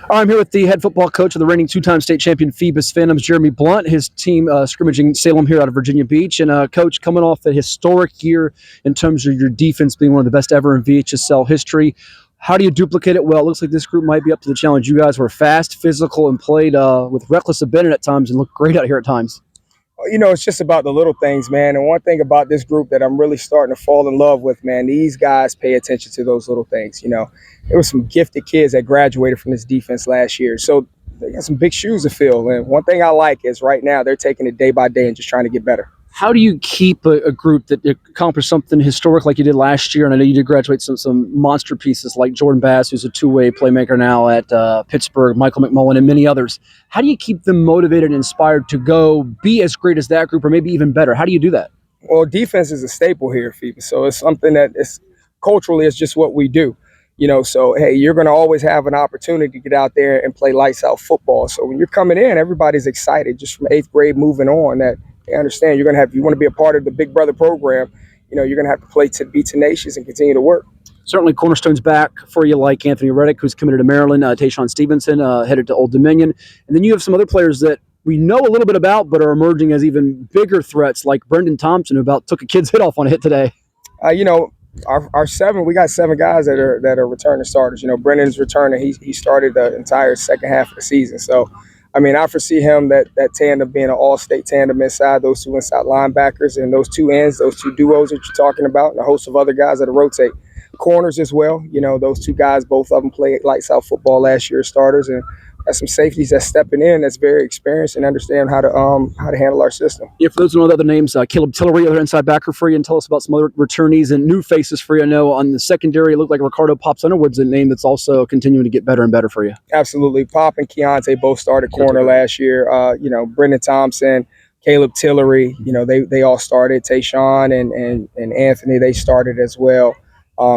I'm here with the head football coach of the reigning two-time state champion Phoebus Phantoms, Jeremy Blunt. His team scrimmaging Salem here out of Virginia Beach. And, Coach, coming off a historic year in terms of your defense being one of the best ever in VHSL history, how do you duplicate it? Well, it looks like this group might be up to the challenge. You guys were fast, physical, and played with reckless abandon at times and looked great out here at times. It's just about the little things, man. And one thing about this group that I'm really starting to fall in love with, man, these guys pay attention to those little things. There were some gifted kids that graduated from this defense last year. So they got some big shoes to fill. And one thing I like is right now they're taking it day by day and just trying to get better. How do you keep a group that accomplished something historic like you did last year? And I know you did graduate some monster pieces like Jordan Bass, who's a two-way playmaker now at Pittsburgh, Michael McMullen, and many others. How do you keep them motivated and inspired to go be as great as that group or maybe even better? How do you do that? Well, defense is a staple here, Phoebus. So it's something that is culturally it's just what we do. So, hey, you're going to always have an opportunity to get out there and play lights out football. So when you're coming in, everybody's excited just from 8th grade moving on that they understand you want to be a part of the Big Brother program. You're going to have to play to be tenacious and continue to work. Certainly cornerstones back for you like Anthony Reddick, who's committed to Maryland, Tayshawn Stevenson, headed to Old Dominion. And then you have some other players that we know a little bit about but are emerging as even bigger threats like Brendan Thompson, who about took a kid's hit off on a hit today. Our seven, we got 7 guys that are returning starters. Brendan's returning. He started the entire second half of the season. So, I foresee him that tandem being an all-state tandem inside, those 2 inside linebackers and those 2 ends, those 2 duos that you're talking about, and a host of other guys that rotate. Corners as well. Those 2 guys, both of them played lights out football last year as starters, and got some safeties that's stepping in that's very experienced and understand how to handle our system. Yeah, for those who know the other names, Caleb Tillery, other inside backer for you, and tell us about some other returnees and new faces for you. I know on the secondary, it looked like Ricardo Pops Underwood's a name that's also continuing to get better and better for you. Absolutely. Pop and Keontae both started corner last year. Brendan Thompson, Caleb Tillery, they all started. Tayshawn and Anthony, they started as well.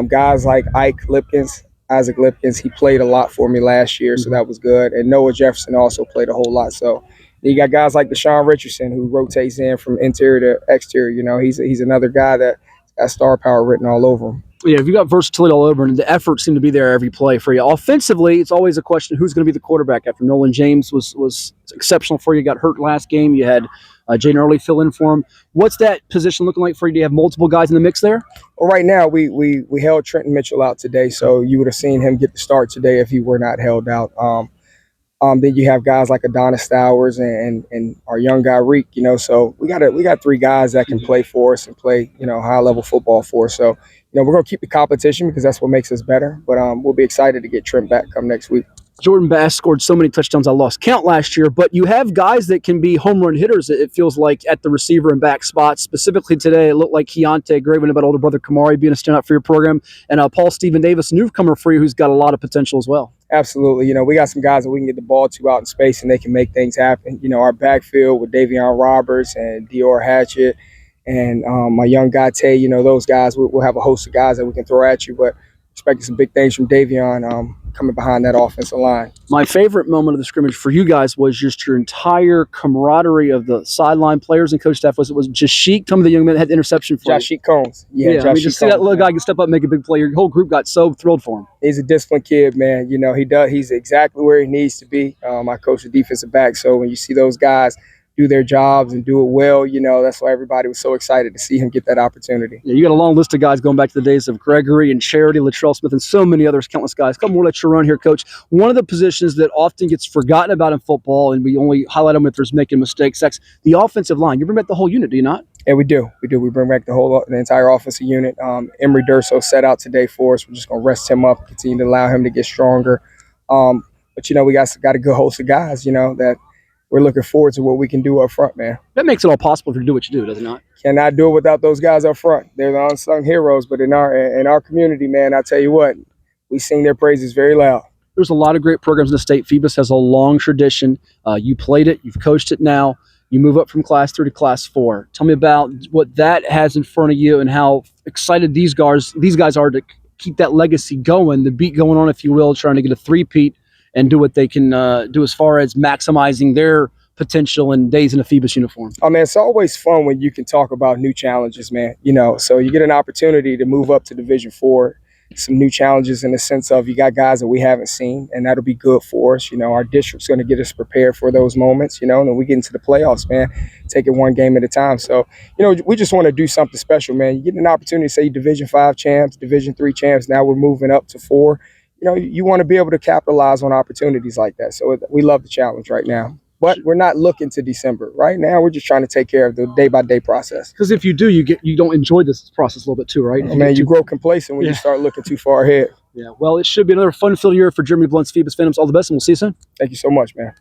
Guys like Isaac Lipkins, he played a lot for me last year, so that was good. And Noah Jefferson also played a whole lot. So you got guys like Deshaun Richardson, who rotates in from interior to exterior. He's another guy that got star power written all over him. Yeah, if you got versatility all over, and the effort seemed to be there every play for you. Offensively, it's always a question who's going to be the quarterback after Nolan James was exceptional for you. Got hurt last game. You had Jaden Early fill in for him. What's that position looking like for you? Do you have multiple guys in the mix there? Well, right now, we held Trenton Mitchell out today, so you would have seen him get the start today if he were not held out. Then you have guys like Adonis Stowers and our young guy Reek. So we got 3 guys that can play for us and play high level football for us. So we're gonna keep the competition because that's what makes us better. But we'll be excited to get Trent back come next week. Jordan Bass scored so many touchdowns I lost count last year, but you have guys that can be home run hitters, it feels like, at the receiver and back spots. Specifically today, it looked like Keontae, Graven about older brother Maury being a standout for your program, and Paul Stephen Davis, newcomer for you, who's got a lot of potential as well. Absolutely. We got some guys that we can get the ball to out in space and they can make things happen. Our backfield with Davion Roberts and Dior Hatchett and my young guy Tay, those guys, we'll have a host of guys that we can throw at you, but expecting some big things from Davion coming behind that offensive line. My favorite moment of the scrimmage for you guys was just your entire camaraderie of the sideline players and coach staff. Was Jasheek, some of the young men that had the interception for Jasheek Combs. Just see that little guy can step up and make a big play. Your whole group got so thrilled for him. He's a disciplined kid, man. He's exactly where he needs to be. I coach the defensive back, so when you see those guys do their jobs and do it well, that's why everybody was so excited to see him get that opportunity. Yeah, you got a long list of guys going back to the days of Gregory and Charity, Latrell Smith, and so many others, countless guys. Couple more let you run here, Coach. One of the positions that often gets forgotten about in football, and we only highlight them if there's making mistakes, that's the offensive line. You bring back the whole unit, do you not? Yeah, we do. We bring back the entire offensive unit. Emory Durso set out today for us. We're just going to rest him up, continue to allow him to get stronger. But, we got a good host of guys, that we're looking forward to what we can do up front, man. That makes it all possible if you do what you do, does it not? Cannot do it without those guys up front. They're the unsung heroes, but in our community, man, I tell you what, we sing their praises very loud. There's a lot of great programs in the state. Phoebus has a long tradition. You played it. You've coached it now. You move up from Class 3 to Class 4. Tell me about what that has in front of you and how excited these guys are to keep that legacy going, the beat going on, if you will, trying to get a three-peat and do what they can do as far as maximizing their potential and days in a Phoebus uniform. Oh, man, it's always fun when you can talk about new challenges, man. So you get an opportunity to move up to Division 4. some new challenges in the sense of you got guys that we haven't seen, and that'll be good for us. Our district's going to get us prepared for those moments, and then we get into the playoffs, man, take it one game at a time. So, we just want to do something special, man. You get an opportunity to say Division 5 champs, Division 3 champs. Now we're moving up to 4. You want to be able to capitalize on opportunities like that. So we love the challenge right now. But we're not looking to December. Right now, we're just trying to take care of the day-by-day process. Because if you do, you don't enjoy this process a little bit too, right? You grow complacent when you start looking too far ahead. Yeah, well, it should be another fun-filled year for Jeremy Blunt's Phoebus Phantoms. All the best, and we'll see you soon. Thank you so much, man.